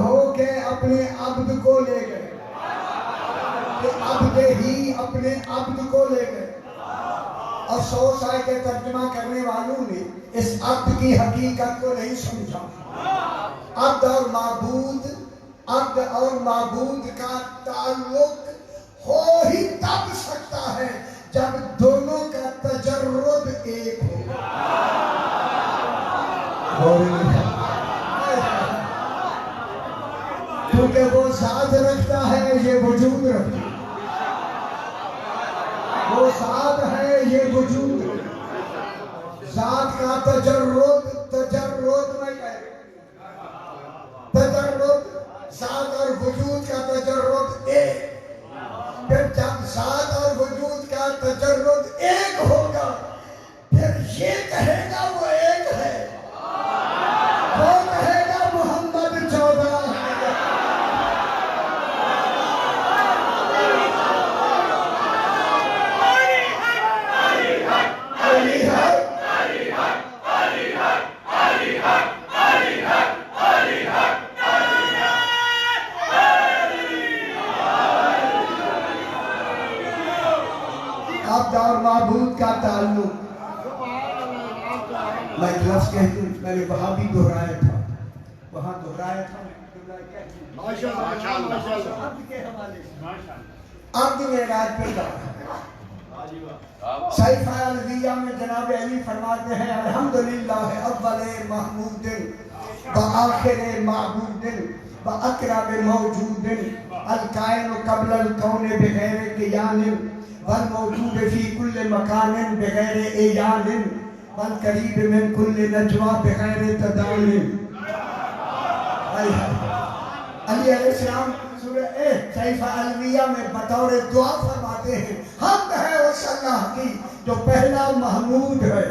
ہو کے اپنے عبد کو لے گئے، کہ عبد ہی اپنے عبد کو لے گئے۔ اور 100 سال کے ترجمہ کرنے والوں نے اس عبد کی حقیقت کو نہیں سمجھا۔ عبد اور معبود کا تعلق ہو ہی تب سکتا ہے جب دونوں کا تجرد ایک ہو۔ کیونکہ وہ ذات رکھتا ہے، یہ وجود رکھتا ہے، وہ ذات ہے، یہ وجود ہے۔ ذات کا تجرد میں کہے، تجرد ذات اور وجود کا تجرد ایک۔ پھر جب ذات اور وجود کا تجرد ایک ہوگا، پھر یہ کہے گا وہ ایک ہے، وہ کہے گا محمد 14 ہے۔ عبد اور معبود کا تعلق، میں ایک لفظ کہتی ہوں، میں نے وہاں بھی دہرایا تھا، عبد معراج پہ سیف الویہ میں جناب علی فرماتے ہیں الحمدللہ اول محمود وآخر معبود واقرب موجود الکائن قبل الکون بغیر کیان والموجود فی کل مکان بغیر ایان والقریب من کل نجوہ بغیر تداعی۔ علی علیہ السلام سورہ سیف الویہ میں بطور دعا فرماتے ہیں حمد ہے اس اللہ کی جو پہلا محمود ہے۔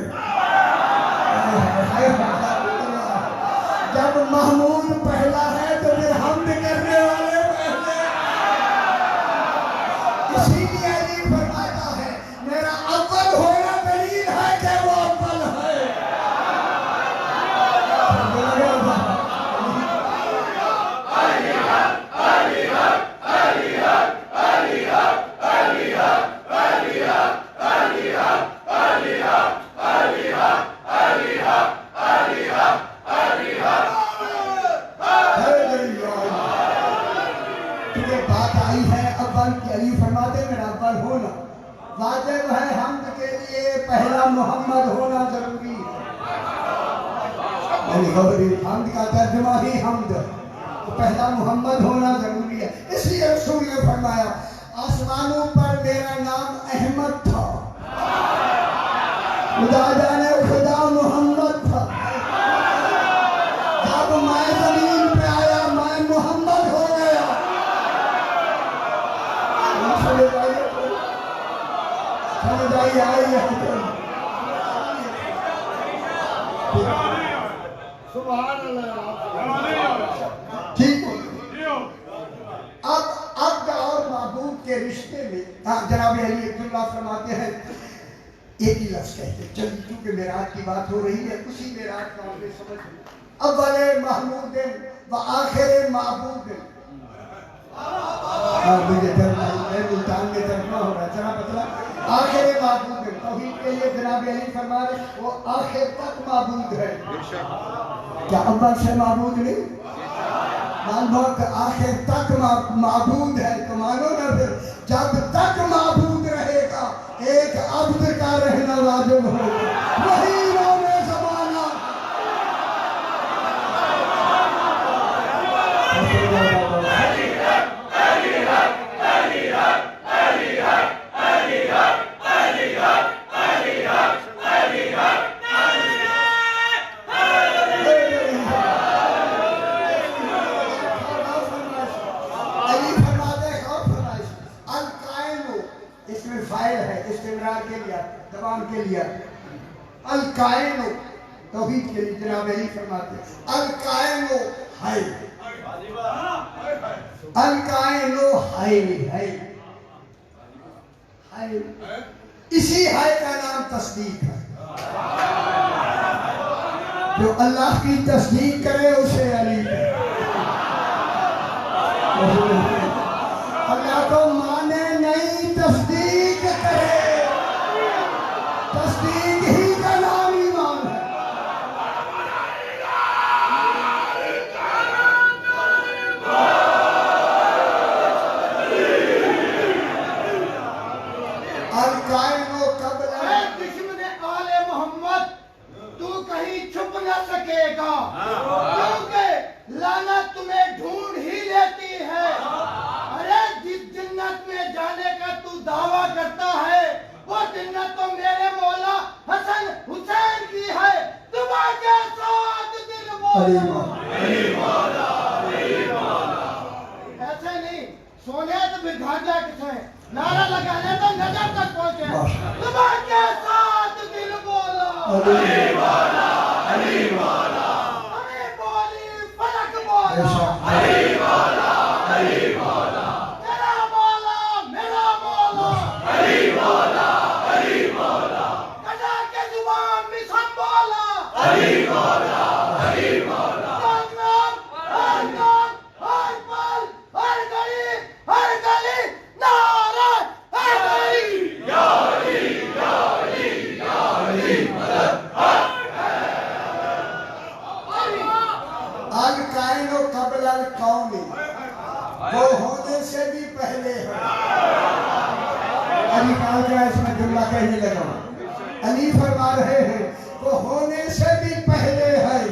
جب محمود پہلا ہے تو پھر حمد کرنے والے پہلے۔ اسی لیے علی فرماتا ہے میرا اول ہونا دلیل ہے کہ وہ اول ہے۔ واجب ہے حمد کے لیے پہلا محمد ہونا ضروری ہے۔ حمد کا ترجمہ ہی حمد، تو پہلا محمد ہونا ضروری ہے۔ اس لیے رسول نے فرمایا آسمانوں پر میرا نام احمد تھا، خدا جانے خدا محمد تھا، جب میں زمین پہ آیا میں محمد ہو گیا۔ اب عبد اور معبود کے رشتے میں جناب علی اللہ فرماتے ہیں ایک ہی لفظ کہتے ہیں، چل کیونکہ معراج کی بات ہو رہی ہے اسی معراج کا ہمیں سمجھ اول محمود و آخر معبود۔ مجھے ملتان میں ترجمہ ہو رہا ہے، ذرا مطلب آخر معبود ہے۔ توحید کے لیے جناب علی فرما رہے وہ آخر تک معبود ہے، کیا اول سے معبود نہیں؟ معلوم کہ آخر تک معبود ہے، تو مانو نا پھر جب تک معبود رہے گا ایک عبد کا رہنا واجب ہوگا، وہی روم زمانہ۔ کے لیے الکائن توحید کے لیے جناب علی فرماتے ہیں الکائن ہے، الکائن ہے، اسی ہے کا نام تصدیق ہے۔ جو اللہ کی تصدیق کرے اسے علی ہے۔ علی مولا ایسے نہیں سونے تو پھر گھانٹا کسے نعرہ لگانے تو نظر تک پہنچے صبح کے ساتھ دل بولا علی مولا ہمیں بولی فلک بولا تیرا مولا میرا مولا کٹا کے زبان بھی سب بولا ہر نام ہر پل ہر گلی نعرہ حیدری الکائن و قبل الکون وہ ہونے سے بھی پہلے ہے علی کہا کیا اس میں جملہ کہنے لگا علی فرما رہے ہیں وہ ہونے سے بھی پہلے ہے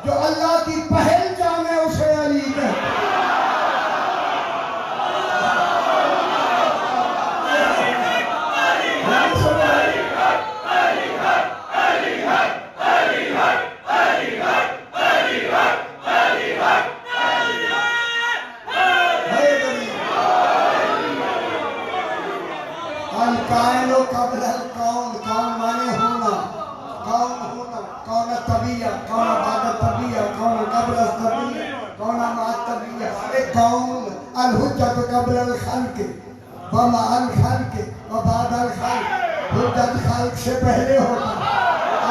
جو اللہ کی پہل جانے اسے علی کہتے ہیں الکائن و قبل الکون کون مانے ہونا کون طبیعہ کون بعد طبیعہ کون قبل طبیعہ کون بعد طبیعہ ایک کون الحجت قبل الخلق وما الخلق وبعد الخلق حجت خلق سے پہلے ہوتا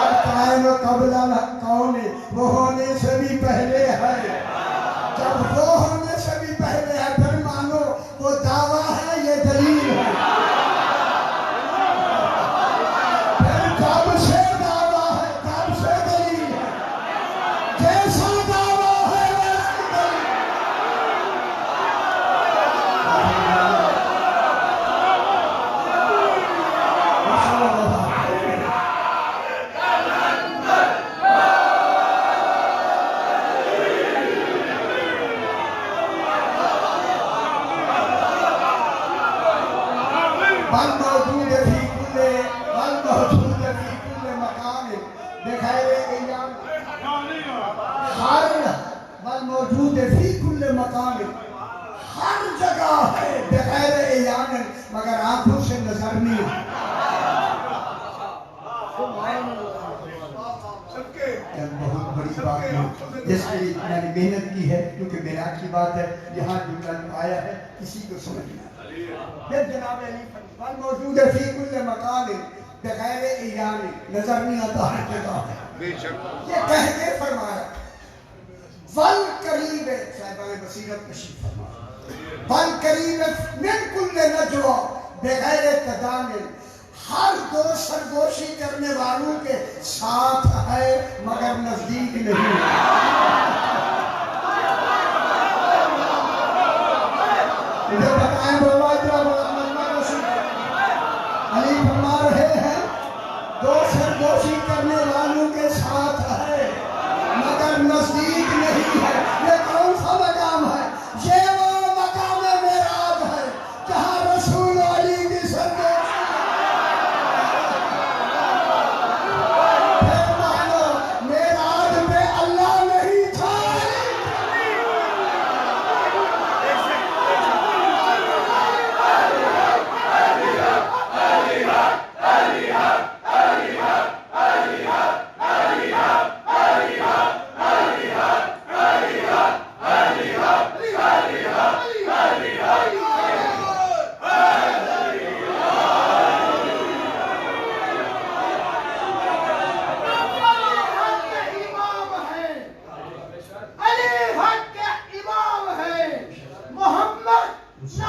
الکائن و قبل الکون وہ ہونے سے بھی پہلے ہے جب وہ ہونے سے بھی پہلے ہے پھر مانو وہ دعویٰ ہے یہ دلیل ہے والموجود في كل مقام بخير ايام والموجود في كل مقام ہر جگہ ہے بغیر ایان مگر آنکھوں سے نظر نہیں بہت بڑی بات ہے جس کی میں نے محنت کی ہے کیونکہ معراج کی بات ہے یہاں جملہ آیا ہے کسی کو سمجھنا پھر جناب علی والموجود فی کل مقام بغیر ایان نظر نہیں آتا ہر جگہ ہے یہ کہہ کے فرمایا والقریب صاحبان بصیرت نشید فرمایا والقریب من کل نجوا بغیر تدامن ہر دو سرگوشی کرنے والوں کے ساتھ ہے مگر نزدیک نہیں مجھے بتائیں بولو اتنا بولا علی فرما رہے ہیں دو سرگوشی کرنے والوں کے ساتھ ہے مگر نزدیک نہیں ہے یہ کون سا مقام ہے یہ وہ مقام معراج ہے جہاں رسول علی کی سرگوشی پھر مانو معراج میں اللہ نہیں تھا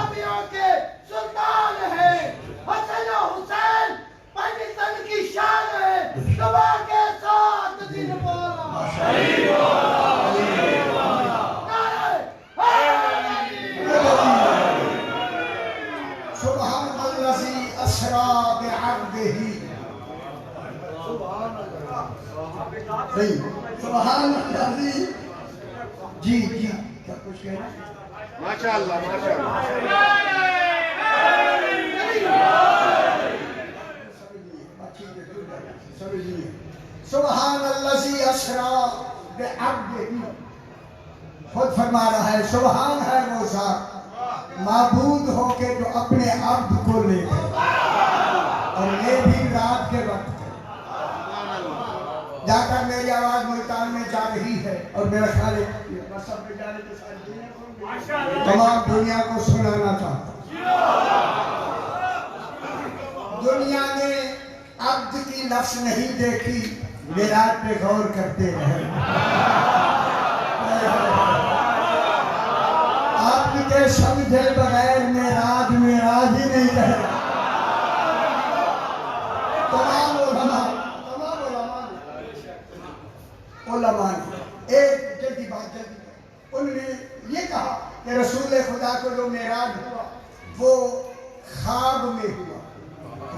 نبیوں کے سلطان ہے حسن و حسین پاکستان کی شان ہے صبح کے ساتھ دن بولا سبحان الذی اسری بعبدہ سبحان الذی جی کیا کچھ کہنا ماشاءاللہ سبحان الذی اسری بعبده. خود فرما رہا ہے سبحان ہے وہ ذات معبود ہو کے جو اپنے عبد کو لے لے اور یہ بھی رات کے وقت ہے. جا کر میری آواز ملتان میں جا رہی ہے اور میرا خیال ہے مصحف میں جانے کے ساتھ تمام دنیا کو سنانا چاہتا ہوں. دنیا نے عبد کی لفظ نہیں دیکھی معراج پہ غور کرتے رہے. آپ کے سمجھے بغیر معراج معراج ہی نہیں رہے. تمام علماء نے ایک جلدی بات انہوں نے یہ کہا کہ رسول خدا کو جو معراج ہوا وہ خواب میں ہوا,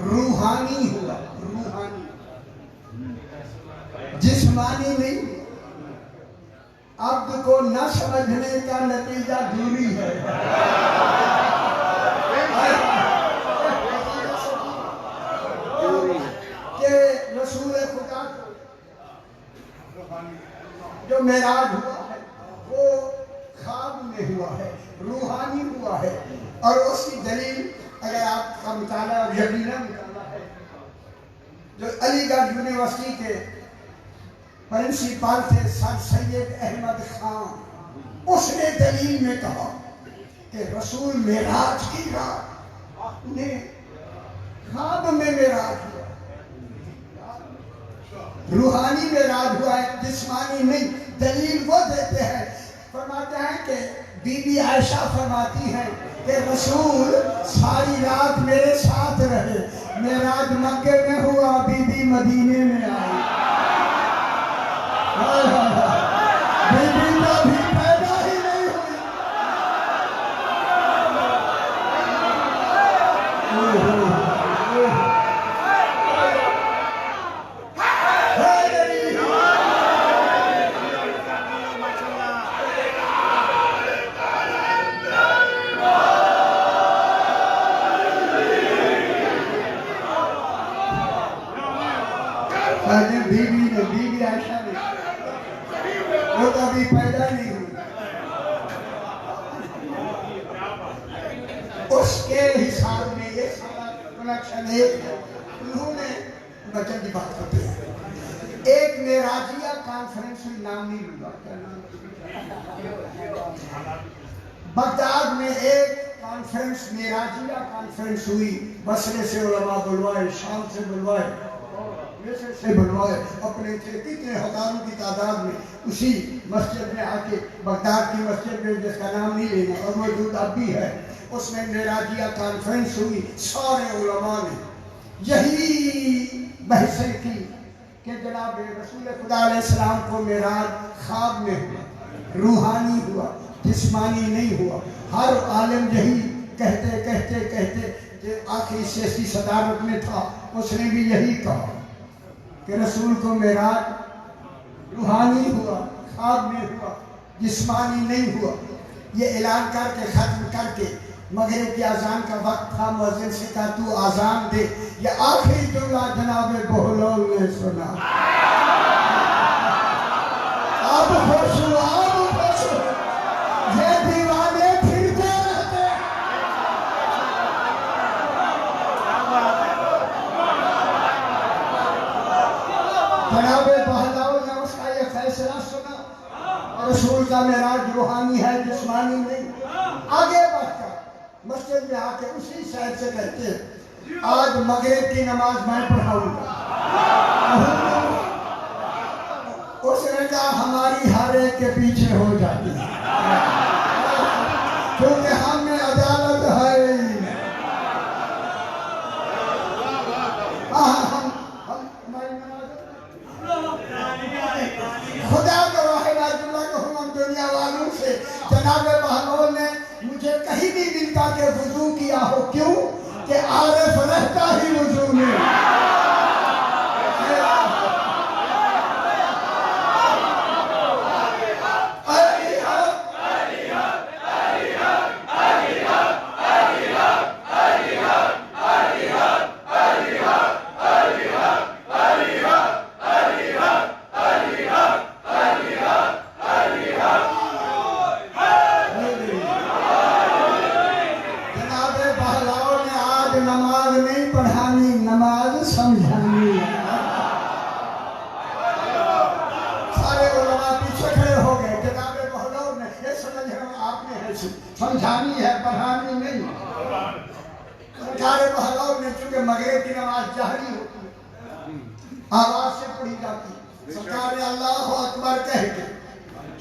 روحانی ہوا, روحانی جسمانی نہیں. عبد کو نہ سمجھنے کا نتیجہ دوری ہے. کہ رسول خدا کو جو معراج ہوا ہے وہ خواب میں ہوا ہے, روحانی ہوا ہے. اور اس کی دلیل اگر آپ کا مطالعہ یقیناً مطالعہ ہے, جو علی گڑھ یونیورسٹی کے پرنسپل تھے سر سید احمد خان, اس نے دلیل میں کہا کہ رسول معراج کی رات نے خواب میں معراج ہوا, روحانی معراج ہوا ہے, جسمانی نہیں. دلیل وہ دیتے ہیں, فرماتے ہیں کہ بی بی عائشہ فرماتی ہیں کہ رسول ساری رات میرے ساتھ رہے, معراج مکے میں ہوا, بی بی مدینے میں آئی. بی بی کا بھی پیدا ہی نہیں ہوئی. بی بی عائشہ نے وہ کبھی پیدا نہیں ہوئی. اس کے حساب میں یہ سارا کنیکشن ایک ہے. انہوں نے بچن کی بات کرتے ہیں ایک معراجیہ کانفرنس نامی بغداد میں ایک کانفرنس معراجیہ کانفرنس ہوئی. بصرے سے علماء بلوائے, شام سے بلوائے, سے بلوائے, اپنے تھے کتنے ہزاروں کی تعداد میں اسی مسجد میں آ کے, بغداد کی مسجد میں جس کا نام نہیں لینا اور موجود اب بھی ہے, اس میں معراجیہ کانفرنس ہوئی. سارے علماء نے یہی بحثیں کی کہ جناب رسول خدا علیہ السلام کو معراج خواب میں ہوا, روحانی ہوا, جسمانی نہیں ہوا. ہر عالم یہی کہتے کہتے کہتے کہ آخری سیاسی صدارت میں تھا, اس نے بھی یہی کہا کہ رسول کو معراج روحانی ہوا, خواب میں ہوا, جسمانی نہیں ہوا. یہ اعلان کر کے ختم کر کے مغرب کی اذان کا وقت تھا, مؤذن سے کہا تو اذان دے. یہ آخری جملہ جناب بہلول نے سنا. اب خوش ہوا, اب خوش ہوا, یہ دیوانے پھرتے رہتے. جناب بہلول نے اس کا یہ فیصلہ سنا اور رسول کا معراج روحانی ہے, جسمانی نہیں. آگے بڑھ کر مسجد میں آ کے اسی شہر سے کہتے ہیں آج مغرب کی نماز میں پڑھاؤں گا. اس نے کہا ہماری ہر ایک کے پیچھے ہو جاتی ہے کیونکہ ہم میں عدالت ہے. خدا گواہ ہے, اللہ کہوں ہم دنیا والوں سے جناب بہلول نے مجھے کہیں بھی ملتا کہ وضو کیا ہو. کیوں کہ عارف رہتا ہی وضو میں. آپ نے سمجھانی ہے، پڑھانی نہیں۔ سرکار بہلول نے چونکہ مغرب کی نماز جہری ہوتی ہے، آواز سے پڑھی جاتی ہے، سرکار نے اللہ اکبر کہہ کے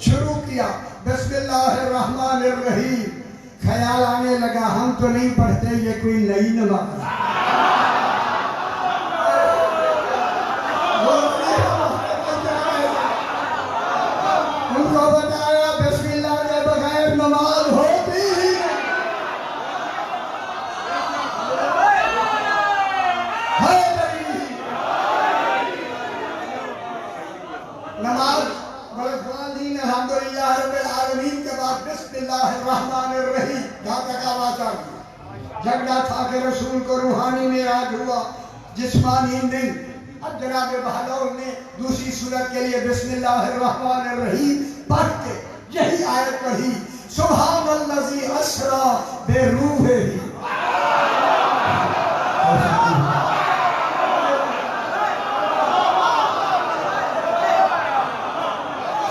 شروع کیا، بسم اللہ الرحمن الرحیم۔ خیال آنے لگا ہم تو نہیں پڑھتے، یہ کوئی نئی نماز ہے۔ ان کو بتایا بسم اللہ کے بغیر نماز ہوتی ہی نماز الحمدللہ رب العالمین کے بعد بسم اللہ الرحمن الرحیم یہاں تک آواز آ گئی۔ جھگڑا تھا کہ رسول کو روحانی معراج ہوا، جسمانی نہیں۔ اب جناب بہلول نے دوسری صورت کے لیے بسم اللہ الرحمن الرحیم پڑھ کے یہی آیت پڑھی، سبحان الذی اسری بروحہ۔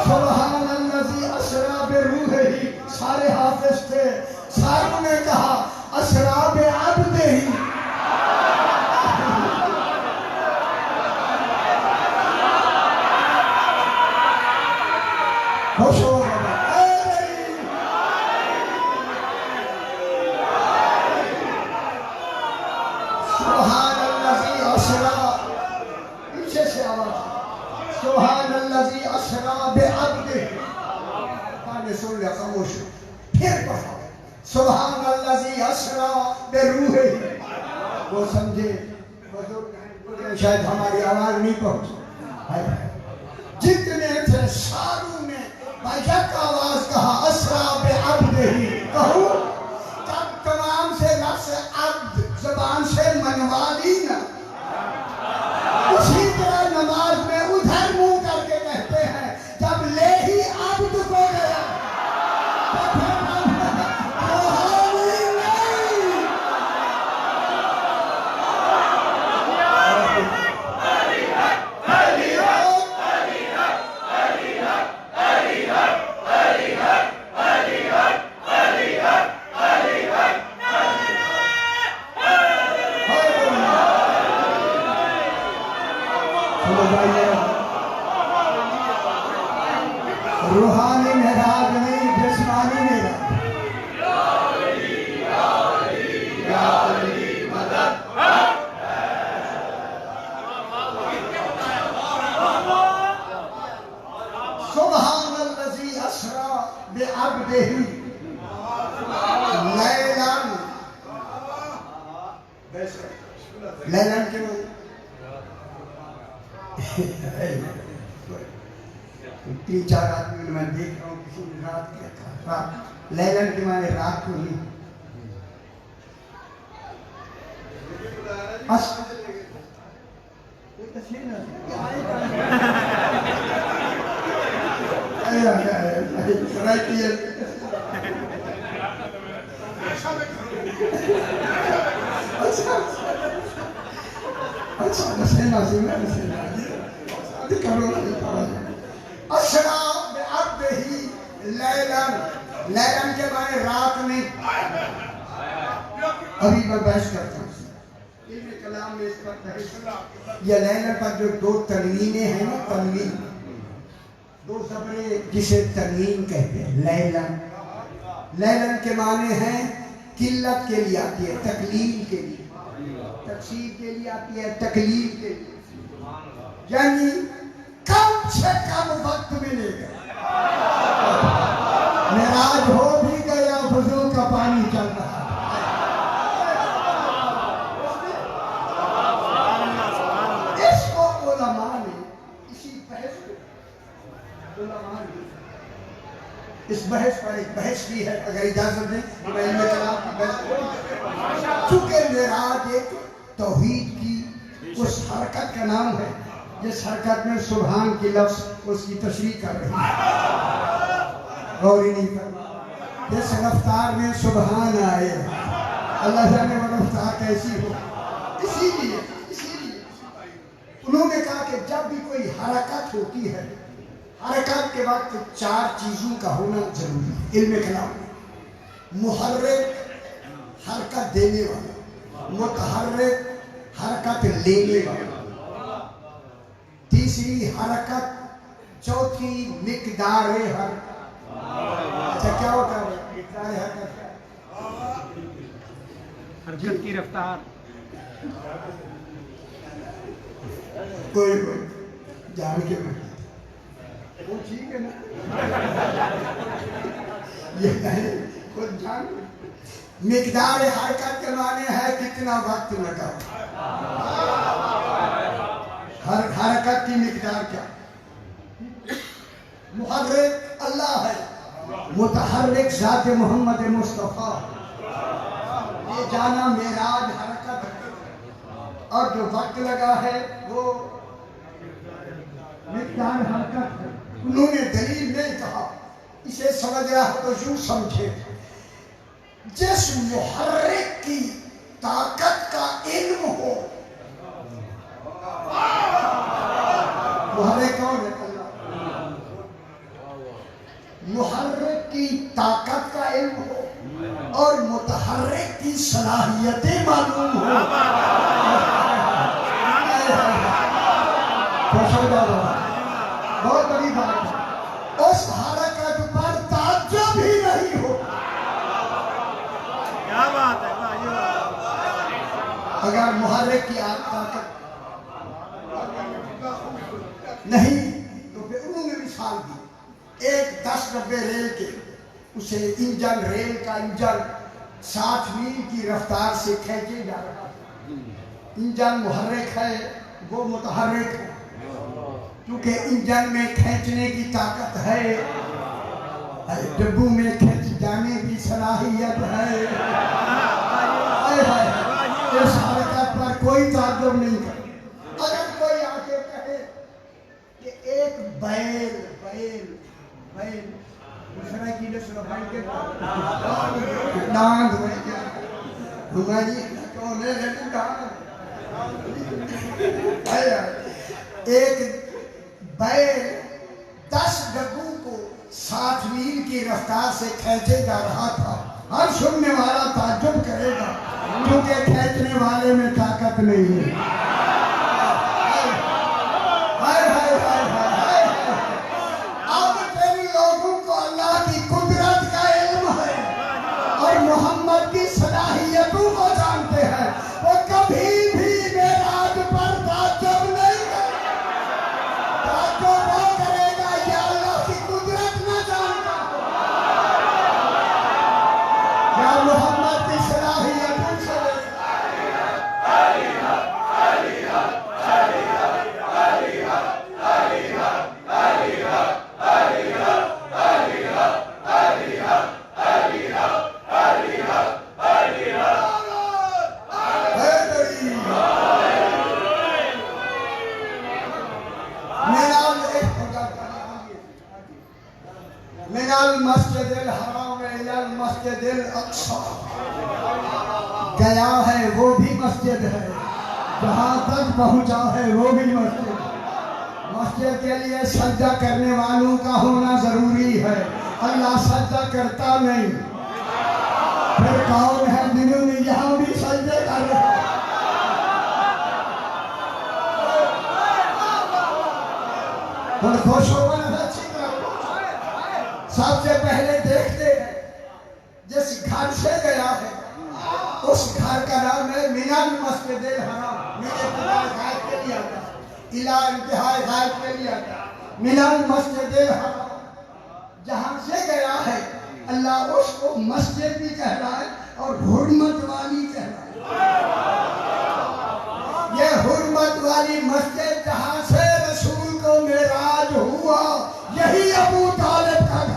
سبحان الذی اسری بروحہ، سارے حافظ تھے، ساروں نے کہا اسری بعبدہ۔ خوش ہو سبحان الذی اسری، پیچھے سے آواز، سبحان الذی اسری بعبدہ۔ کانے سن لیا، خاموش ہو، پھر پڑھا سبحان الذی اسری بروحہ۔ وہ سمجھے شاید ہماری آواز نہیں پہنچی، جتنے تھے ساروں نے بیک آواز کہا اسری بعبدہ۔ کہو جب تمام سے لفظ عبد زبان سے منوا لی نا، اسی طرح نماز میں ادھر منہ کر کے کہتے ہیں، جب لے ہی عبد کو گیا تو پھر روحانی نہیں۔ روحانی معراج نہیں، جسمانی معراج۔ سبحان الذی اسری بعبدہ لیلاً، لیلاً کے معنی تین چار آدمی میں دیکھ رہا ہوں، کسی نے رات کیا تھا، رات لیلن کے معنی رات کو نہیں۔ اسری بعبدہ لیلاً، لیلاً کے معنی رات میں۔ ابھی میں بحث کرتا ہوں علم کلام میں اس پر بحث۔ یہ لیلاً پر جو دو تنوینیں ہیں نا، تنوین دو زبریں جسے تنوین کہتے ہیں، لیلاً۔ لیلاً کے معنی ہیں قلت کے لیے آتی ہے، تقلیل کے لیے، تقسیم کے لیے آتی ہے، تقلیل کے لیے، یعنی کم سے کم وقت ملے گا۔ معراج ہو بھی گیا، وضو کا پانی چل رہا ہے۔ اس کو علماء نے اسی بحث کو علماء نے اس بحث پر ایک بحث کی ہے، اگر اجازت دیں تو میں علم کلام کی بحث کروں۔ چونکہ معراج ایک توحید کی اس حرکت کا نام ہے جس حرکت میں سبحان کی لفظ اس کی تشریح کر رہی ہے، غور ہی نہیں کرنا۔ جس رفتار میں سبحان آئے، اللہ جانے وہ رفتار کیسی ہو۔ اسی لیے انہوں نے کہا کہ جب بھی کوئی حرکت ہوتی ہے، حرکت کے وقت چار چیزوں کا ہونا ضروری ہے علم کلام میں۔ محرک حرکت دینے والا، متحرک حرکت لینے والا، تیسری حرکت، چوتھی مقدار حرکت۔ اچھا کیا ہوتا ہے مقدار حرکت؟ حرکت کی رفتار۔ کوئی جان کے بیٹھا وہ ٹھیک ہے نا، یہ نہیں خود جان۔ مقدار حرکت کے معنی ہے کتنا وقت لگا، ہر حرکت کی مقدار کیا۔ محرک اللہ ہے، متحرک ذات محمد مصطفیٰ۔ یہ جانا معراج حرکت ہے، اور جو وقت لگا ہے وہ مقدار حرکت ہے۔ انہوں نے دلیل نہیں کہا، اسے سمجھ رہا ہو تو یوں سمجھے، جس محرک کی طاقت کا علم ہو، محرک کون ہے؟ اللہ۔ محرک کی طاقت کا علم ہو اور متحرک کی صلاحیتیں معلوم ہو، بہت بڑی بات ہے، اس حرکت پر تعجب ہی نہیں ہو۔ کیا بات ہے، اگر محرک کی طاقت نہیں تو پھر انہوں نے مثال دی، ایک 10 ڈبے ریل کے، اسے انجن، ریل کا انجن 60 میل کی رفتار سے کھینچے جا رہا ہے۔ انجن محرک ہے، وہ متحرک ہے، کیونکہ انجن میں کھینچنے کی طاقت ہے، ڈبوں میں کھینچ جانے کی صلاحیت ہے۔ اس حرکت پر کوئی تعجب نہیں کرتا۔ اگر کوئی آ کے کہے کہ ایک بیل دوسرے کی نسل بھائی کے ڈانگ بن گیا، ہماری کون ہے ڈانگ، ایک بیل 10 ڈبوں کو 60 میل کی رفتار سے کھینچے جا رہا تھا، ہر سننے والا تعجب کرے گا، کیونکہ کھینچنے والے میں طاقت نہیں ہے۔ اب تم لوگوں کو اللہ کی قدرت کا علم ہے اور محمد کی صلاحیتوں کو جانتے ہیں، وہ کبھی بھی معراج پر تعجب نہیں کرے گا۔ تعجب وہ کرے گا یا اللہ کی قدرت نہ جانتا یا محمد کی صلاحیتوں سے۔ من المسجد الحرام الى المسجد الاقصى، گیا ہے وہ بھی مسجد ہے، جہاں تک پہنچا ہے وہ بھی مسجد۔ مسجد کے لیے سجدہ کرنے والوں کا ہونا ضروری ہے، اللہ سجدہ کرتا نہیں۔ پھر کون ہے جنہوں نے یہاں بھی سجدے کر رہے ہیں؟ اور خوش ہو سب سے پہلے دیکھتے ہیں جس گھر سے گیا ہے اس گھر کا نام ہے من المسجد الحرام، من ابتداء غائب کے لیے آتا ہے، الہ انتہاء غائب کے لیے آتا ہے، من المسجد الحرام، جہاں سے گیا ہے اللہ اس کو مسجد بھی کہہ رہا ہے اور حرمت والی کہہ رہا ہے۔ یہ حرمت والی مسجد جہاں سے رسول کو معراج ہوا، یہی ابو طالب کا گھر۔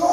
2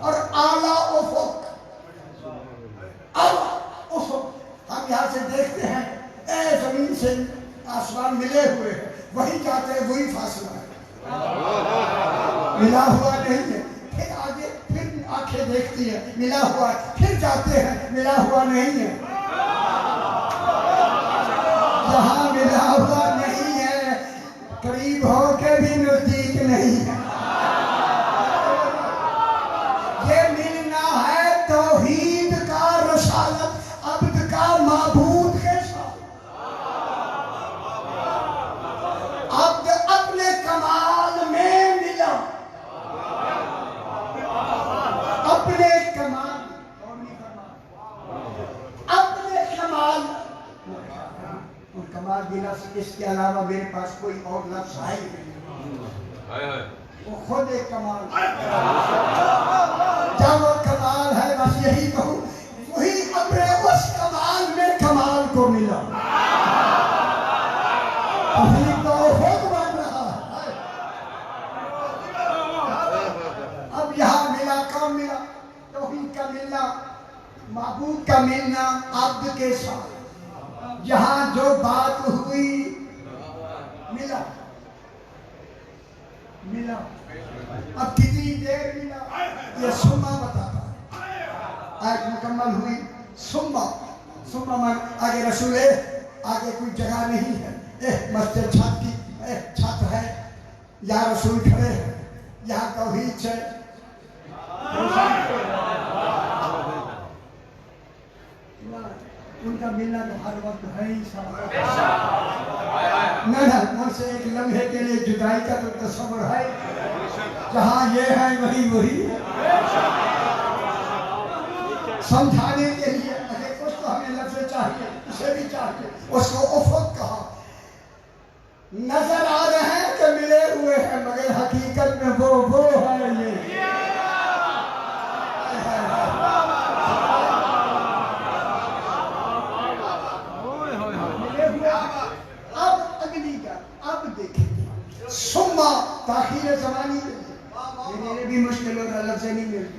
اور اعلیٰ افق، اعلیٰ افق ہم یہاں سے دیکھتے ہیں، اے زمین سے آسمان ملے ہوئے ہیں، وہی جاتے ہیں، وہی فاصلہ ہے، ملا ہوا نہیں ہے۔ پھر آگے پھر آنکھیں دیکھتی ہیں، ملا ہوا ہے، پھر جاتے ہیں، ملا ہوا نہیں ہے۔ جہاں ملا ہوا نہیں ہے قریب ہو کے بھی نزدیک نہیں ہے۔ یہ ملنا ہے توحید کا، رسالت عبد کا معبود کے ساتھ۔ عبد اپنے کمال میں ملا، اپنے کمال، اپنے کمال، اور کمال کی لفظ اس کے علاوہ میرے پاس کوئی اور لفظ ہے ہی نہیں، وہ خود ایک کمال ہے۔ جب وہ کمال ہے بس یہی کہوں، وہی اپنے اس کمال میں کمال کو ملا، توحید کا وہ خود بن رہا ہے۔ اب یہاں ملا، کون ملا؟ توحید کا ملنا، معبود کا ملنا عبد کے ساتھ۔ یہاں جو بات ہوئی ملا، ملا، اب کتنی دیر ملا یہ سما بتاتا ہے۔ آیت مکمل ہوئی، سما من آگے رسول ہے، آگے کوئی جگہ نہیں ہے، مسجد چھت کی چھت ہے، یہاں رسول کھڑے ہیں، یہاں توحید سے ان کا ملنا تو ہر وقت ہے ہی ساتھ۔ نہ ان سے ایک لمحے کے لیے جدائی کا تو تصور ہے، جہاں یہ ہے وہی سمجھانے کے لیے اگر کچھ تو ہمیں لفظ چاہیے، اسے بھی چاہیے، اس کو افق کہا۔ نظر آ رہے ہیں کہ ملے ہوئے ہیں مگر حقیقت میں وہ ہے یہ۔ اب اگلی کا، اب دیکھیں سما تاخیر زمانی کے لیے، میرے بھی مشکل ہوگا لفظ نہیں ملتی،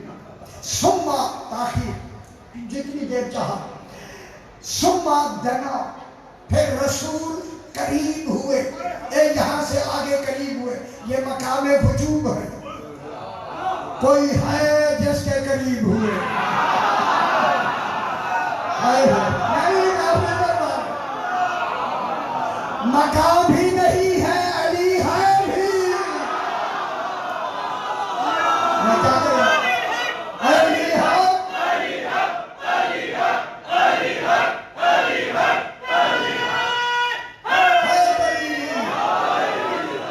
سما تاخیر جتنی دیر چاہا، سما دنا، پھر رسول قریب ہوئے، یہاں سے آگے قریب ہوئے، یہ مقام وجوب ہے، کوئی ہے جس کے قریب ہوئے، مقام بھی نہیں ہے، علی ہے بھی، میں کہتے ہیں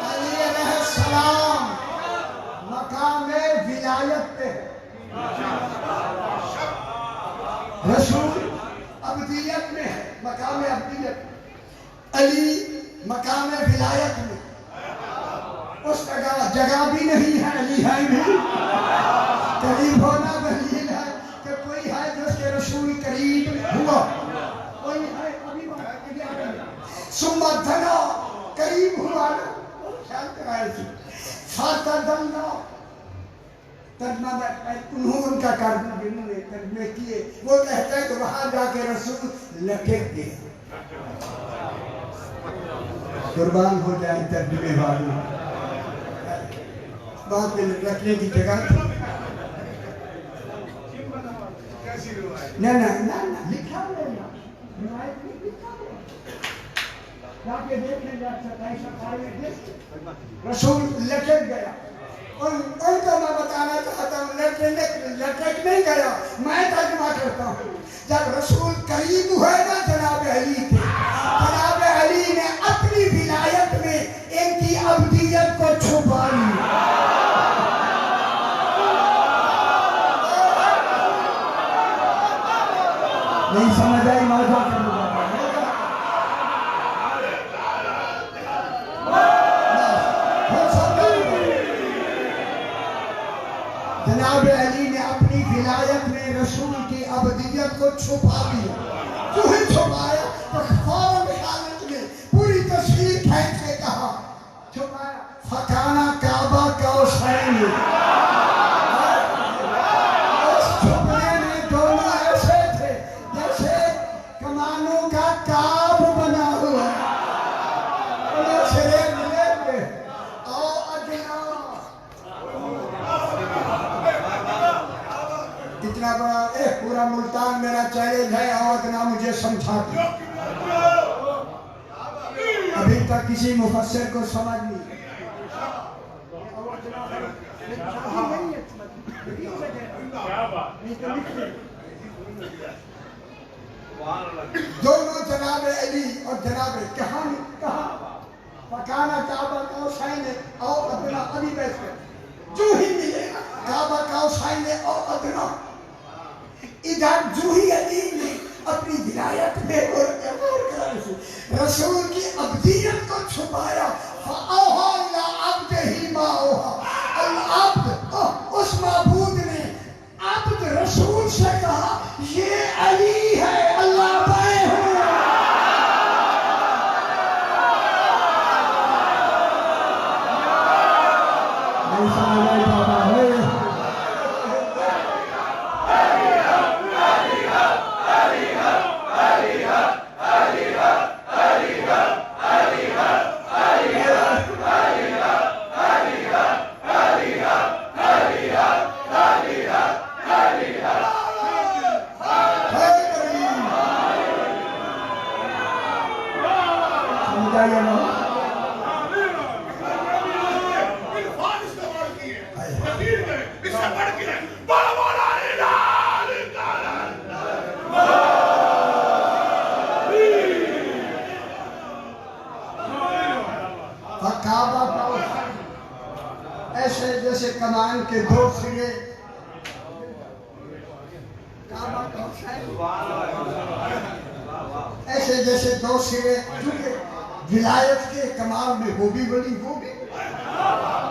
علی علیہ السلام مقام ولایت پہ ہے، رسول عبدیت میں ہے، مقام عبدیت، علی مقام ولایت میں، اس جگہ بھی نہیں ہے، علی ہے بھی، قریب ہونا دلیل ہے کہ کوئی ہے جس کے رسول قریب ہوا، کوئی ہے ابھی سما دنا قریب ہوا نا، خیال کرائے تھی فاتح دنا ترجمہ انہوں ان کا ترجمے کیے، وہ کہتے ہیں کہ وہاں جا کے رسول لٹک گئے، قربان ہو جائیں ترجمے والوں، بات میں رکھنے کی جگہ تھی، نہ لکھا ہوا ہے، روایت میں لکھا ہوا ہے، جا کے دیکھیں جا رسول لٹک گیا، ان کو میں بتانا چاہتا ہوں لٹک نہیں گیا، میں ترجمہ کرتا ہوں، جب رسول قریب ہوئے نا جناب علی تھے، جناب علی نے اپنی ولایت میں ان کی عبدیت کو چھپا لیا، نہیں سمجھ آئی موضوع کا جناب علی نے اپنی ولایت میں رسول کی عبدیت کو چھپا دیا، کیوں ہی چھپایا؟ تو فوراً خالد نے پوری تصویر کھینچ کے کہا، چھپایا فکانہ کعبہ قوسین، اتنا بڑا پورا ملتان میرا چیلنج ہے، اور اتنا مجھے سمجھا دیں۔ ابھی تک کسی مفسر کو سمجھ نہیں۔ دونوں جناب علی اور جناب کہاں پکانا کعبہ قوسین او ادنا ابھی بیٹھ کر جو ہی ملے کعبہ قوسین او ادنا ادھر جو ہی علی نے اپنی ولایت میں اور رسول کی عبدیت کو چھپایا، فَأَوْحَى إِلَىٰ عَبْدِهِ مَا أَوْحَىٰ، العبد اس معبود نے عبد رسول سے کہا یہ علی ہے، اللہ بائے ہوں۔ ایسے جیسے کمان کے دو سرے، ایسے جیسے دو سرے، چونکہ ولایت کے کمال میں وہ بھی ولی وہ بھی،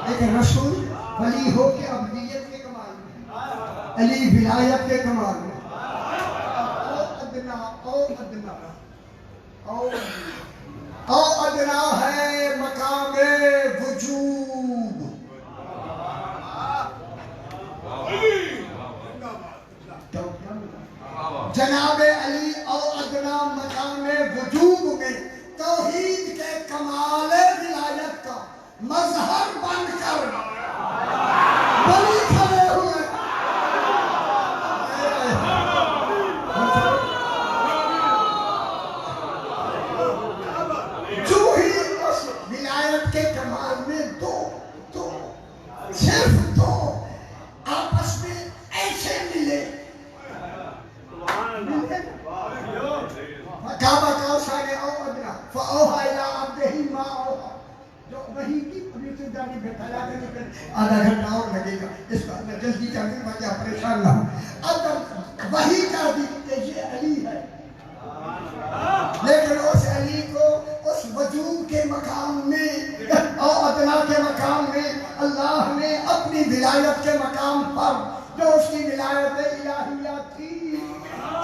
لیکن رسول ولی ہو کے عبدیت کے کمال میں، علی ولایت کے کمال میں، او ادنا ہے مقام وجوب۔ جناب علی او ادنا مقام وجوب میں توحید کے کمال ولایت کا مظہر بن کر ولی کھڑے ہوئے۔ جو ہی اس ولایت کے کمال میں دو صرف دو آپس میں ایسے ملے، کعبہ قوسین او ادنا فاوحى الى عبده ما اوحى، جو وہی کی ابھی سے جانی بتایا کہ آدھا گھنٹہ اور لگے گا، اس بات میں جلدی کر دیں تاکہ آپ پریشان نہ ہوں۔ اب وہی کر دی کہ یہ علی ہے، لیکن اس علی کو اس وجود کے مقام میں او ادنا کے مقام میں اللہ نے اپنی ولایت کے مقام پر جو اس کی ولایت الہیہ تھی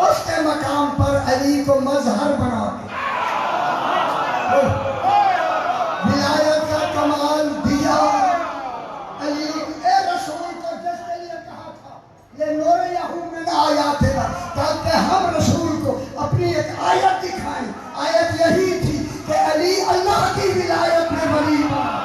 اس کے مقام پر علی کو مظہر بنا ولایت کا کمال دیا۔ علی اے رسول کو جس کے لیے کہا تھا یہ نور یہود من آیاتنا، تاکہ ہم رسول کو اپنی ایک آیت دکھائیں، آیت یہی تھی کہ علی اللہ کی ولایت میں ولی بنا۔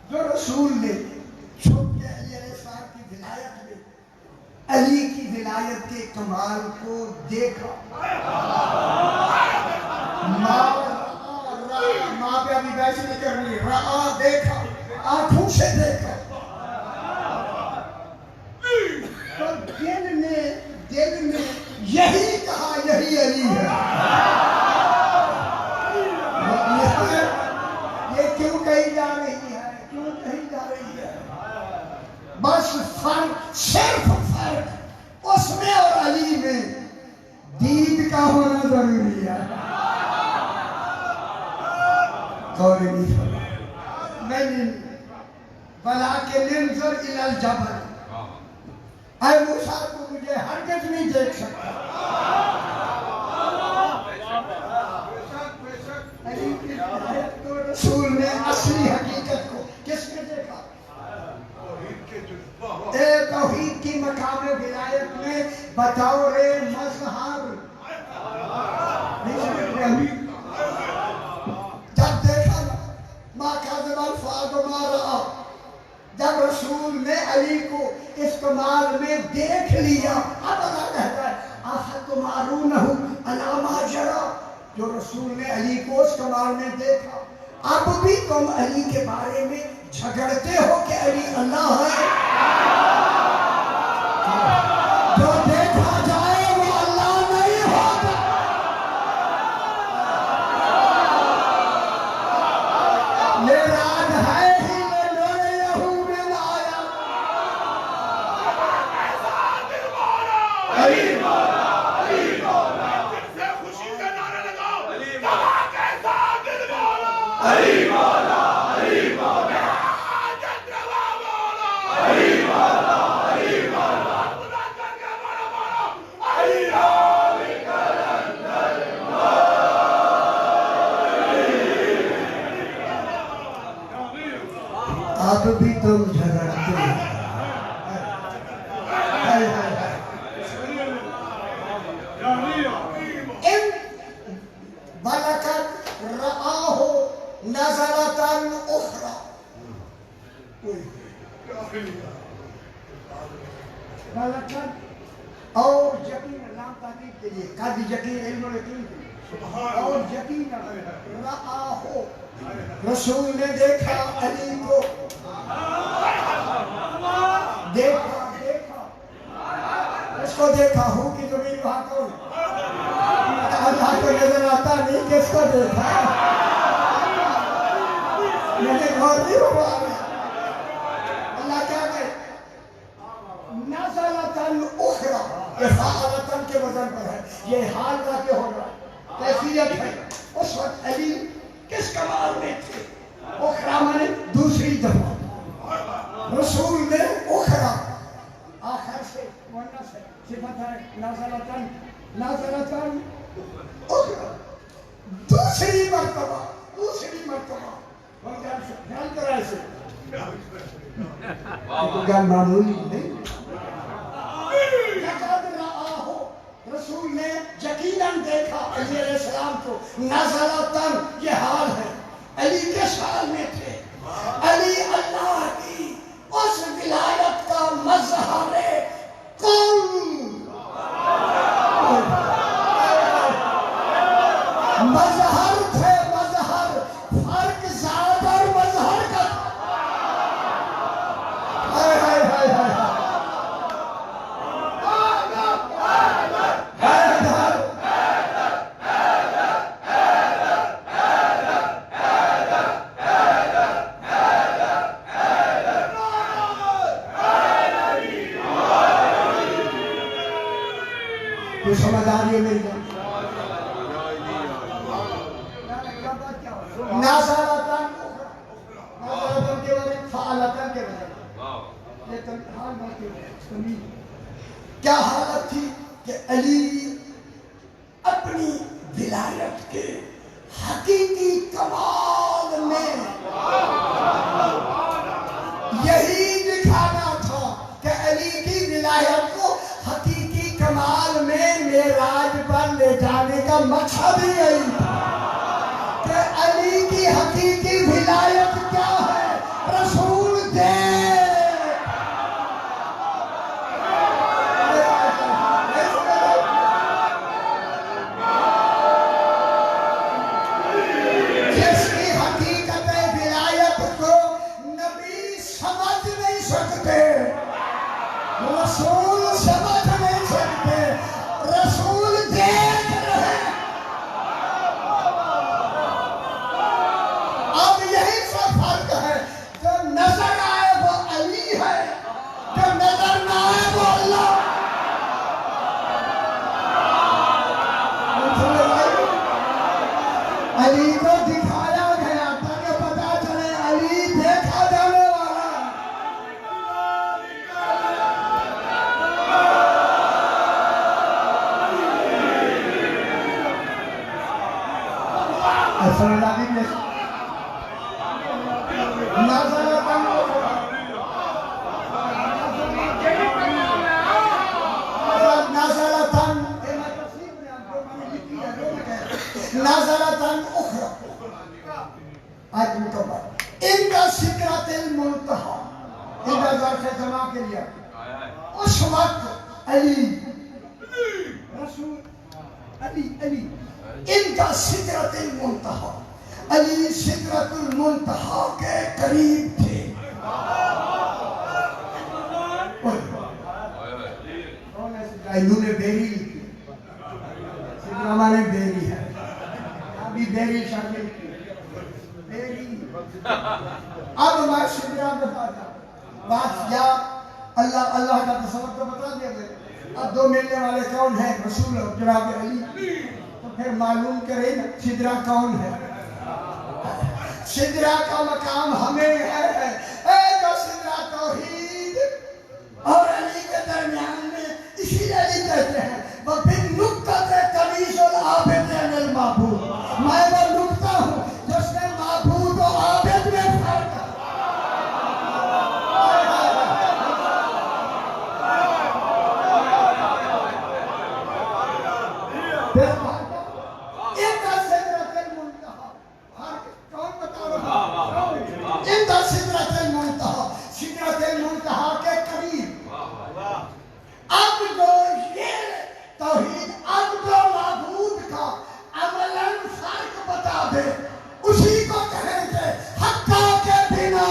جو رسول نے چھپ کے علی علیہ السلام کی ولایت میں علی کی ولایت کے کمال کو دیکھا، ماں پہ ابھی ویسے نہیں کرنی، رہا دیکھا، آنکھوں سے دیکھا، تو دل نے یہی کہا یہی علی ہے۔ یہ کیوں کہی جا رہی ہے، کیوں کہی جا رہی ہے؟ بس فرق، صرف فرق اس میں اور علی میں دید کا ہونا ضروری ہے. غور نہیں فرمایا. نہیں بلاکن انظر الی الجبل. اے موسیٰ تو مجھے ہرگز نہیں دیکھ سکتا. رسول نے اصلی حقیقت کو کس نے دیکھا؟ اے توحید کی مقام ولایت میں بطور مظہر. جب دیکھا ما کذب الفؤاد ما رأى، جب رسول نے علی کو اس کمال میں دیکھ لیا، اب اللہ کہتا ہے افتمارونہ علی ما جرى. جو رسول نے علی کو اس کمال میں دیکھا، اب بھی تم علی کے بارے میں جھگڑتے ہو کہ علی اللہ ہے. جو دیکھا جائے وہ اللہ نہیں ہوتا. میراج ہے ہی میں لوڑے یہود میں آیا. علی مولا علی مولا سے خوشی کا نعرہ لگاؤ. علی مولا علی مولا علی مولا حاجت روا مولا. علی مولا علی مولا خدا کر کے بڑا بڑا علی علی کلندر اب بھی تم جھگڑتے ہو. ان بلکت رآہ نظرتا اخرى. بلکت اور یقین نام تحقیق کے لیے قد یقین علم و یقین اور یقین رآہ رسول نے دیکھا علی کو. دیکھا اس کو دیکھا ہوں کہ زمین وہاں کون اللہ کو نظر آتا نہیں. کس کو دیکھا لیکن غور نہیں ہوا. اللہ کیا کہ نزلتاً اخرى، یہ فعلتاً کے وزن پر ہے. یہ حال واقع ہو رہا ہے، کیفیت ہے. اس وقت علی کس کمال میں تھے؟ اخرى میں نے دوسری دفعہ. رسول نے اخرى آخر سے مؤنث ہے، صفت ہے نازلتاً. نازلتاً اخرى دوسری مرتبہ. دوسری مرتبہ جان کر ایسے گل معمولی نہیں. لقد رآہ رسول نے یقیناً دیکھا علی علیہ السلام کو. نازلتاً یہ حال ہے. علی کس حال میں تھے؟ علی اللہ کی اس ولایت کا مظہر کن. مظہر تھے مظہر. فرق ذات اور مظہر کا. تو سمجھ آ رہی ہے میری بات؟ نازلتاً نازلتاً کے وجہ فعلتاً کے وجہ. یہ حال باقی کیا حالت تھی کہ علی اپنی ولایت کے حقیقی کمال میں یہی دکھانا تھا کہ علی کی ولایت کو حقیقی کمال میں معراج پر لے جانے کا مقصد ہی یہی تھا کہ علی کی حقیقی ولایت کیا ہے. رسول جس کی حقیقت ولایت کو نبی سمجھ نہیں سکتے، رسول سمجھ نہیں سکتے، رسول دیکھ رہے. اب یہی سا فرق ہے. علی کو دکھایا گیا تاکہ پتا چلے علی دیکھا جانے والا ہے۔ ایسا لگی میں نازلتاً اخرى آج مکمل ان کا سکرت المنتہا ان کا ظرف جمع کے لیا اس وقت علی رسول علی ان کا سکرت المنتہا علی سکرت المنتہا کے قریب تھے۔ انہوں نے بیری لکھی سکرہ ہمارے بیری ہے ابھی بیری شامل کی بیری اب میں سکرہ بتاتا بات یا اللہ کا تصور تو بتا دیا گئے اب دو ملنے والے کون ہیں رسول اور جناب علی تو پھر معلوم کریں سدرہ کون ہے سدرہ کا مقام ہمیں ہے اے جو سدرہ توحید اور علی کے درمیان میں اسی علی کہتے ہیں وَبِن نُقْتَةِ قَمِيصُ الْعَابِدِ عَنِ الْمَعْبُودِ میں وہ نقطہ ہوں جس میں معبود و عابد میں فرق ہے۔ سدرۃ المنتہا کے قریب اب جو یہ توحید اب جو معبود کا عملاً فرق بتا دے اسی کو کہیں گے حقا کے بنا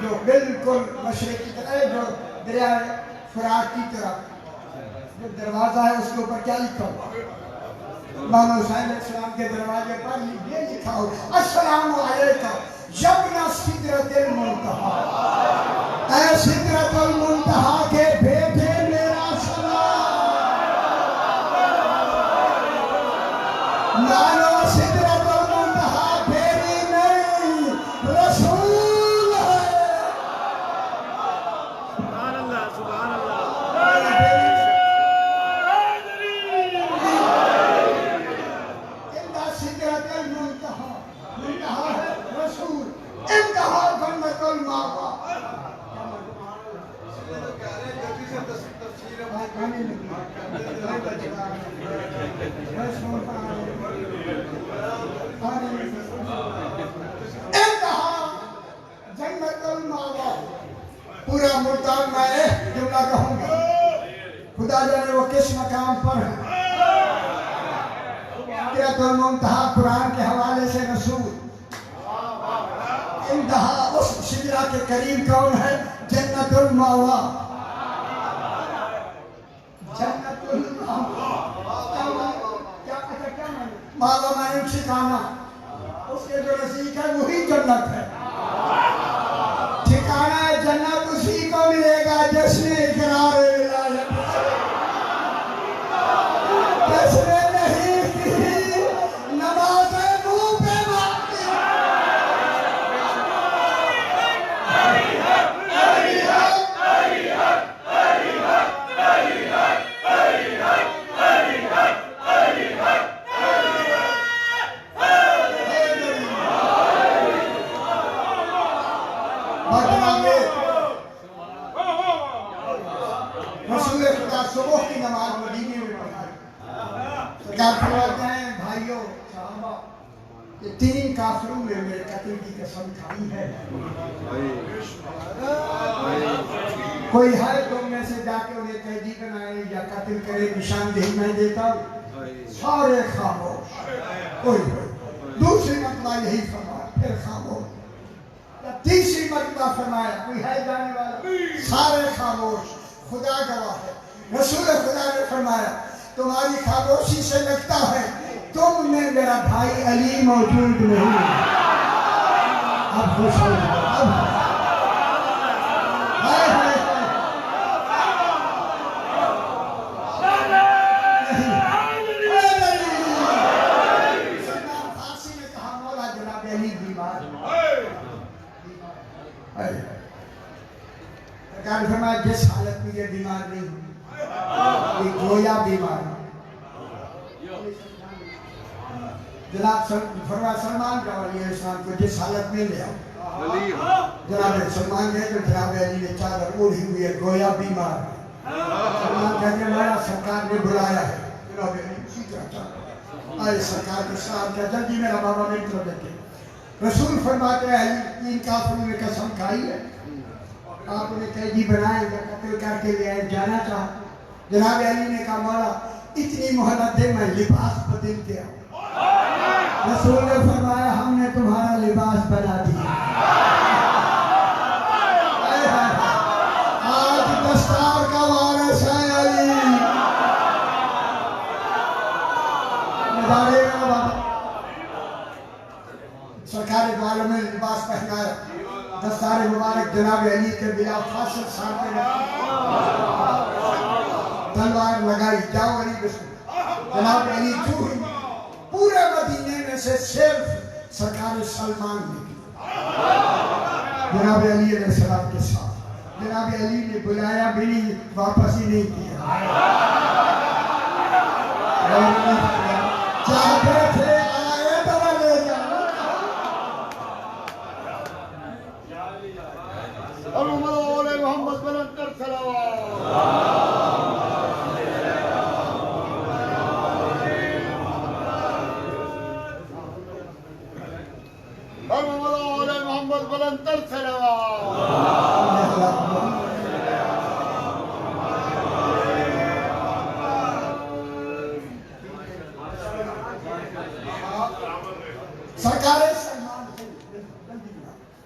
جو بالکل مشرق کی طرف جو دریا فرات کی طرف جو دروازہ ہے اس کے اوپر کیا لکھا ہوا امام حسین علیہ السلام کے دروازے پر یہ لکھا ہوا السلام علیکم یبنا سدرۃ المنتہا اے سدرۃ المنتہا کے بیٹے میرا سلام مانو سدرۃ المنتہا بیری نہیں رسول پورا ملتان میں جملہ کہوں گا خدا جانے وہ کس مقام پر ہے سدرۃ المنتہا قرآن کے حوالے سے رسول انتہا اس سدرہ کے قریب کون ہے جنت الماوا جنت الماوا ماوا معنی ٹھکانہ اس کے جو نزدیک ہے وہی جنت ہے ٹھکانہ جنت اسی کو ملے گا جس نے اقرار ولایت جس نے نہیں کی نماز منہ پہ مانگی رسول خدا صبح کی نماز مدینے میں پڑھائی سرکار فرماتے ہیں بھائیوں صحابہ یہ تین کافروں نے میرے قتل کی قسم کھائی ہے کوئی ہے تم میں سے جا کے انہیں قیدی بنائے یا قتل کرے نشاندہی میں دیتا ہوں سارے خاموش کوئی دوسری مرتبہ یہی فرمایا پھر خاموش تیسری مرتبہ فرمایا کوئی ہے جانے والا؟ سارے خاموش. خدا گواہ ہے. رسول خدا نے فرمایا تمہاری خاموشی سے لگتا ہے تم میں میرا بھائی علی موجود نہیں. اب خوش ہو اب ہائے ہائے سلمان فارسی نے کہا مولا جناب علی بیمار. سرکار نے فرمایا جس حالت میں یہ بیمار نہیں ہوئی یہ گویا بیمار ہے. جناب فرمایا سلمان کا ولی اسلام کو جس حالت میں لے آؤ. جناب سلمان گئے تو جناب علی نے چادر اوڑھی ہوئی ہے گویا بیمار ہے. سلمان کہتے ہیں میرا سرکار نے بلایا ہے. جناب علی اسی طرح چادر آئے سرکار کے ساتھ کیا جلدی میرا بابا میری طرف دیکھے. رسول فرماتے ہیں ان کافروں نے قسم کھائی ہے آپ انہیں قیدی بنائیں گے قتل کر کے لے آئے جانا چاہا. جناب علی نے کہا مولا اتنی مہلت دے میں لباس بدل کے آؤں. رسول نے فرمایا ہم نے تمہارا لباس بنا دیا. آج دستار کا وارث ہے علی. مدارے میں بابا سرکار دو عالم میں لباس پہنایا. دستار مبارک جناب علی کے بلا فاصل سامنے تلوار لگائی. جاؤ علی بسم. جناب علی جو ہی پورے مدینے میں سے صرف سرکار سلمان نکلی جناب علی علیہ السلام کے ساتھ. جناب علی نے بلایا بھی نہیں واپس ہی نہیں کیا. چاہتے تھے آئے تو لے جاؤ. محمد بلند کر صلوات. محمد بلند کر صلوات.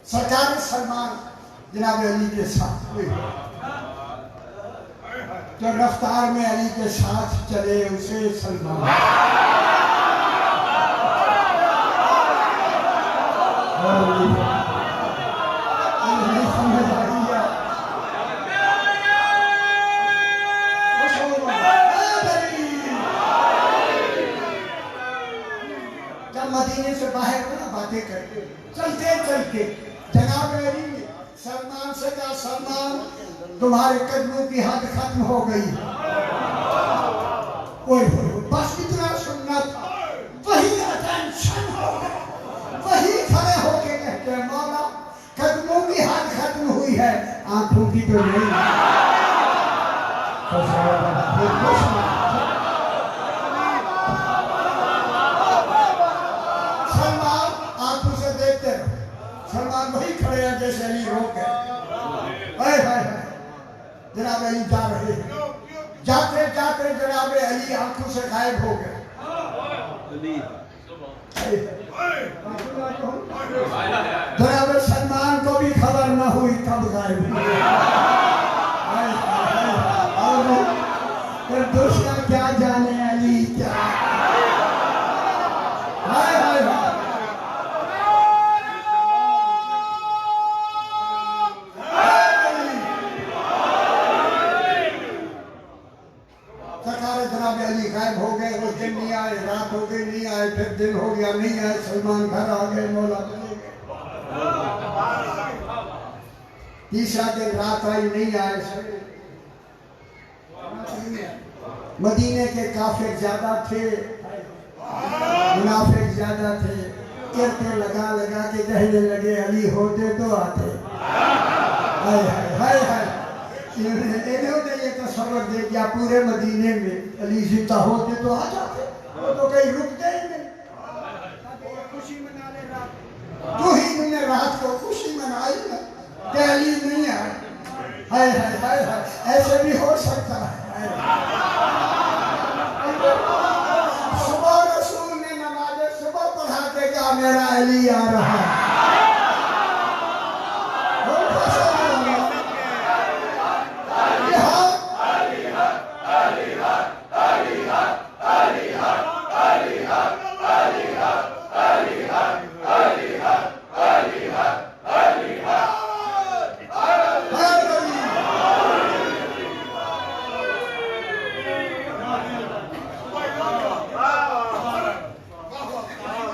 سرکار سلمان جناب علی کے ساتھ ہوئے جو رفتار میں علی کے ساتھ چلے اسے سلمان جب مدینے سے باہر باتیں کرتے چلتے چلتے جناب علی نے سلمان سے کہا سلمان تمہارے قدموں کی حد ختم ہو گئی. بس اتنا سننا تھا. وہی اٹینشن ہو گئے. وہی کھڑے ہو کے کہتے ہیں مولا قدموں کی حد ختم ہوئی ہے آنکھوں کی تو نہیں. سلمان آنکھوں سے دیکھتے رہو. سلمان وہی کھڑے ہیں جیسے علی روک گئے. جناب علی جا رہے ہیں. جاتے جاتے جناب علی آنکھوں سے غائب ہو گئے. جناب سلمان کو بھی خبر نہ ہوئی کب غائب ہوئی. اور دوسرا کیا جانے علی کیا غائب ہو گئے. اس دن نہیں آئے, رات ہو گئی نہیں آئے, پھر دن ہو گیا نہیں آئے. سلمان گھر آ گئے, مولا چلے گئے. تیسرا دن رات آئی نہیں آئے. مدینے کے کافر زیادہ تھے, منافق زیادہ تھے. کہتے لگا لگا کے کہنے لگے علی ہوتے تو آتے. انہوں نے یہ تصور دے دیا پورے مدینے میں علی زندہ ہوتے تو آ جاتے. وہ تو کہیں رکتے ہی نہیں. خوشی منا لے رات. تو ہی انہوں نے رات کو خوشی منائی نا کہ علی نہیں آئے. ہائے ہائے ہائے ہائے, ایسے بھی ہو سکتا ہے. صبح رسول نے نماز صبح پڑھا کے کہا میرا علی آ رہا ہے.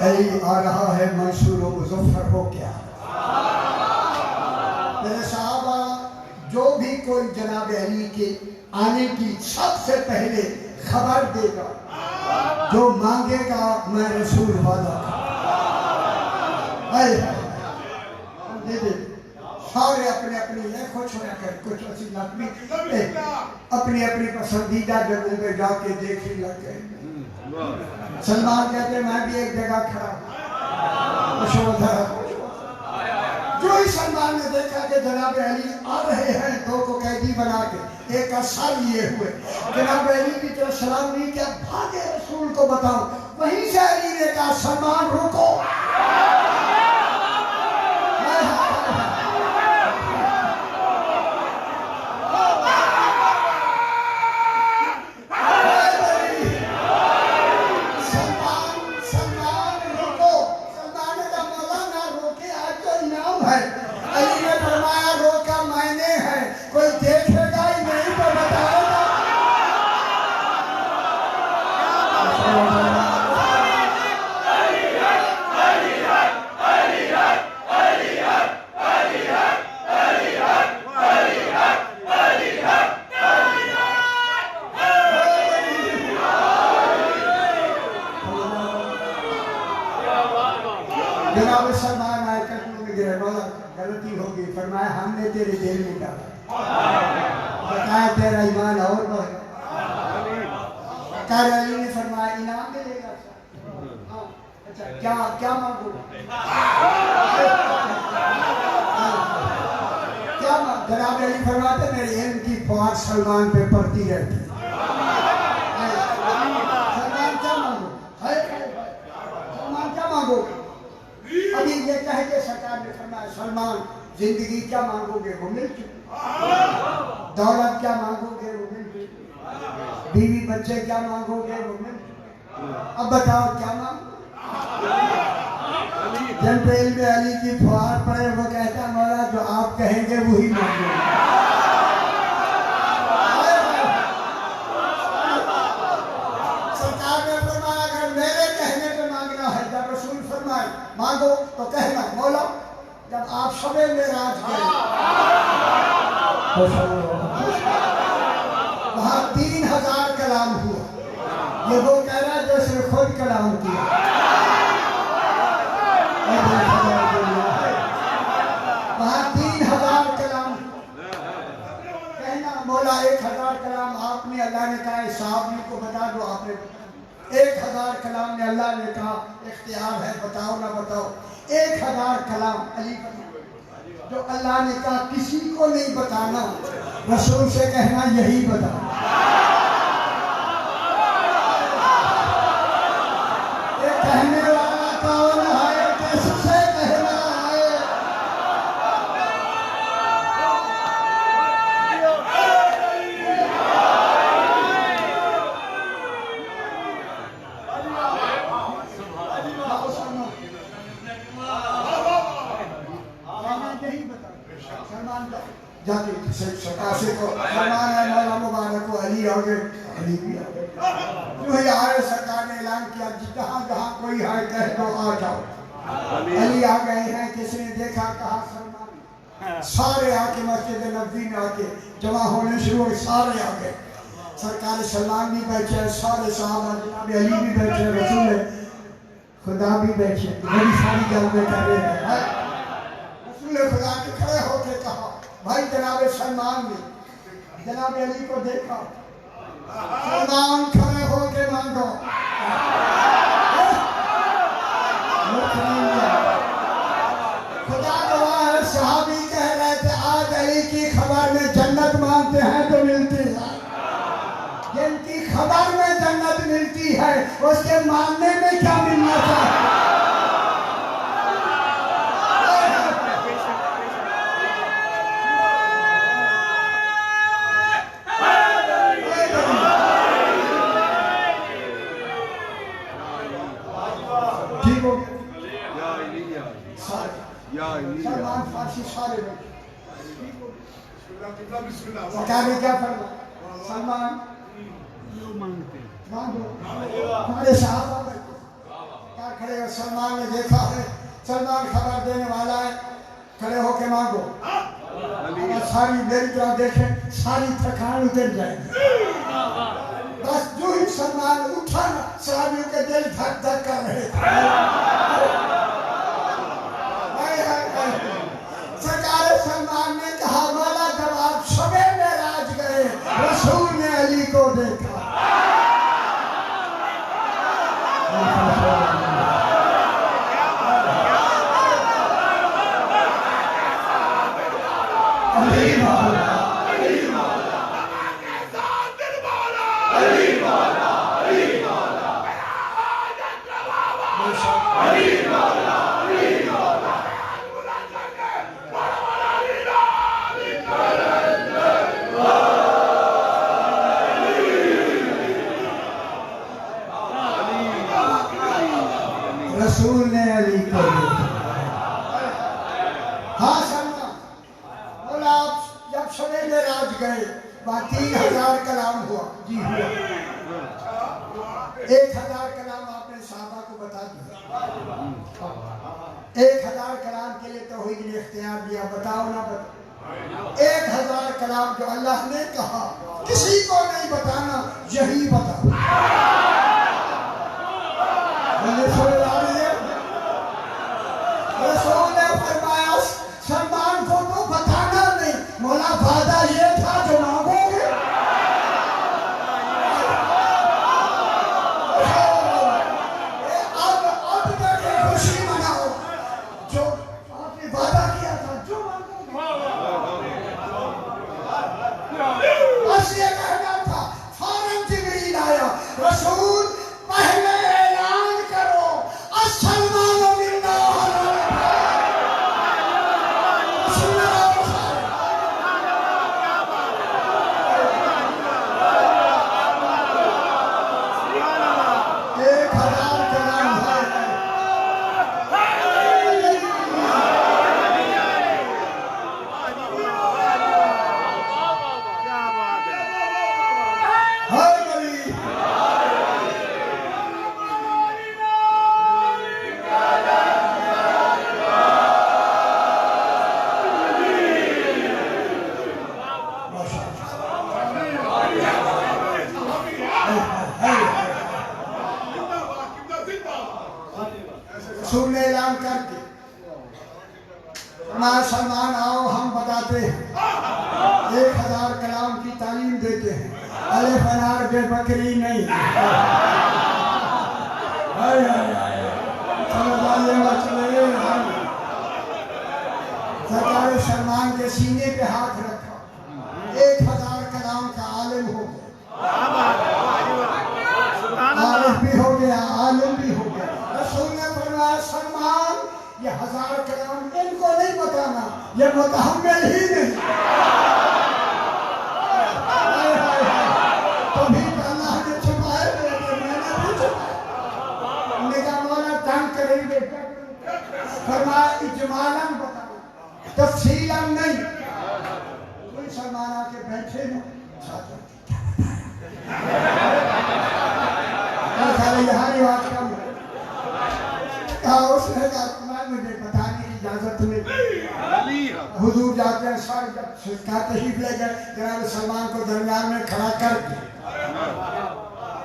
علی آ رہا ہے منصور و مظفر ہو کیا میرے صحابہ جو بھی کوئی جناب علی کے آنے کی سب سے پہلے خبر دے گا جو مانگے گا میں رسول وعدہ دے دے سارے اپنے اپنی خوش ہونا کر کچھ اسی نقمی اپنی اپنی پسندیدہ جگہوں پہ جا کے دیکھنے لگ گئے سلمان کہتے ہیں میں بھی ایک جگہ کھڑا جو ہی سلمان نے دیکھا کہ جناب علی آ رہے ہیں دو کو قیدی بنا کے ایک کا سر لیے ہوئے جناب علی کی طرف سلام نہیں کیا بھاگے رسول کو بتاؤ وہیں سے علی نے کہا سلمان رکو جناب سلمان آئے قدموں میں گرے مولا غلطی ہوگی فرمایا ہم نے تیرے دل میں ڈالا بتایا تیرا ایمان اور بڑھ کہا علی نے فرمایا انعام ملے گا اچھا کیا مانگو کیا جناب علی فرماتے میرے علم کی فوج سلمان پہ پڑتی رہتی سلمان کیا مانگو سلمان کیا مانگو ابھی یہ کہہ کے سرکار نے فرمایا سلمان زندگی کیا مانگو گے وہ مل چکی دولت کیا مانگو گے وہ مل چکی بیوی بچے کیا مانگو گے وہ مل چکی اب بتاؤ کیا مانگو جب پہ علم علی کی فوار پڑے وہ کہتا مولا جو آپ کہیں گے وہی مانگو سرکار نے فرمایا اگر میرے کہنے پہ مانگنا ہے جب رسول فرمائے مانگو تو کہنا مولا جب آپ شبِ معراج گئے وہاں 3000 کلام ہوا یہ وہ کہہ رہا ہے جو اس نے خود کلام کیا وہاں 3000 کلام کہنا مولا 1000 کلام آپ نے اللہ نے کہا صحابی کو بتا دو آپ نے 1000 کلام نے اللہ نے کہا اختیار ہے بتاؤ نہ بتاؤ 1000 کلام علی جو اللہ نے کہا کسی کو نہیں بتانا رسول سے کہنا یہی بتا یہ کہنے والا کون ہے کس سے کہنا ہے جاتے شکاشے کو فرمان ہے مولا مبارک و علی آگے علی بھی آگے جو ہی آئے سرکار نے اعلان کیا جہاں جہاں کوئی ہے کہہ دو آ جاؤ علی آ گئے ہیں کسی نے دیکھا کہا سلمان سارے آ کے مسجد نبوی میں آ کے جمع ہونے شروع ہوئے سارے آ گئے سرکار سلمان بھی بیٹھے سارے صحابہ جناب علی بھی بیٹھے رسول خدا بھی بیٹھے بڑی ساری گل میں کر رہے ہیں رسول خدا کے کھڑے ہو کے کہا بھائی جناب سلمان نے جناب علی کو دیکھا سلمان کھڑے ہو کے مانگو خدا گواہ ہے صحابی کہہ رہے تھے آج علی کی خبر میں جنت مانگتے ہیں تو ملتی ہے جن کی خبر میں جنت ملتی ہے اس کے ماننے میں کیا ملنا چاہیے سلمان فارسی سارے سرکار نے کیا فرمایا سلمان مانگو ہمارے صحابہ کیا کھڑے ہو سلمان نے دیکھا ہے سلمان خبر دینے والا ہے کھڑے ہو کے مانگو اگر ساری میری طرح دیکھیں ساری تھکان اتر جائے گی بس جو ہی سلمان اٹھا نا صحابیوں کے دل دھک دھک کر رہے تھے سرکار سلمان نے کہا مولا جب آپ شب معراج گئے رسول نے علی کو دیکھا رسول نے علی کو دیکھا ہاں سلمان مولا آپ جب شب معراج گئے وہاں 3000 کلام ہوا جی ہوا 1000 کلام آپ نے صحابہ کو بتا دیا 1000 کلام کے لیے توحید نے اختیار دیا بتاؤ نہ بتاؤ 1000 کلام جو اللہ نے کہا کسی کو نہیں بتانا یہی بتاؤ رسول نے فرمایا سلمان کو تو بتانا نہیں مولا وعدہ یہ تھا جو مانگو گے اب تک خوشی مناؤ جو آپ نے وعدہ کیا تھا جو مانگو گے بس یہ کہنا تھا فوراً جبریل آیا رسول پہلے اعلان کرو السلمان رسول نے اعلان کر کے سلمان آؤ ہم بتاتے ہیں 1000 کلام کی تعلیم دیتے ہیں الف انار بے بکری نہیں سرکار سلمان کے سینے پہ ہاتھ رکھا 1000 کلام کا عالم ہو گیا عارف بھی ہو گیا عالم بھی ہو گیا رسول نے فرمایا سلمان یہ 1000 کلام ان کو نہیں بتانا یہ متحمل ہی نہیں تبھی تو اللہ نے چھپائے میں نے بھی چھپائے نگاہ مولا تنگ کریں گے فرمایا اجمالاً بتانا تفصیلاً نہیں کوئی سلمان آ کے بیٹھے نا یہاں رواج کم ہے کہا اس نے کہا تمہیں مجھے بتانے کی اجازت نہیں حضور جاتے ہیں سر جب تشریف لے گئے جناب سلمان کو درمیان میں کھڑا کر کے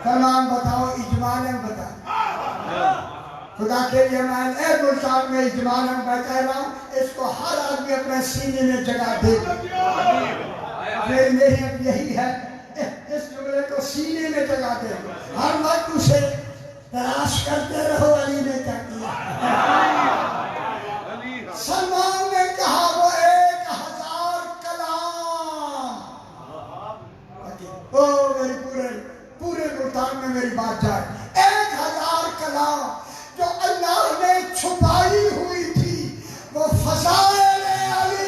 سلمان بتاؤ اجمالاً بتا خدا کے لیے میں ایک ملتان میں اجمالاً میں کہہ رہا ہوں اس کو ہر آدمی اپنے سینے میں جگہ دے میری محنت یہی ہے اس جملے کو سینے میں جگہ دے ہر وقت اسے تلاش کرتے رہو علی نے کیا کیا سلمان نے کہا وہ 1000 کلام میری پورے ملتان میں میری بات جائے 1000 کلام جو اللہ نے چھپائی ہوئی تھی وہ فضائل علی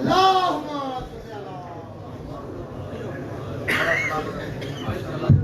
اللهم صل على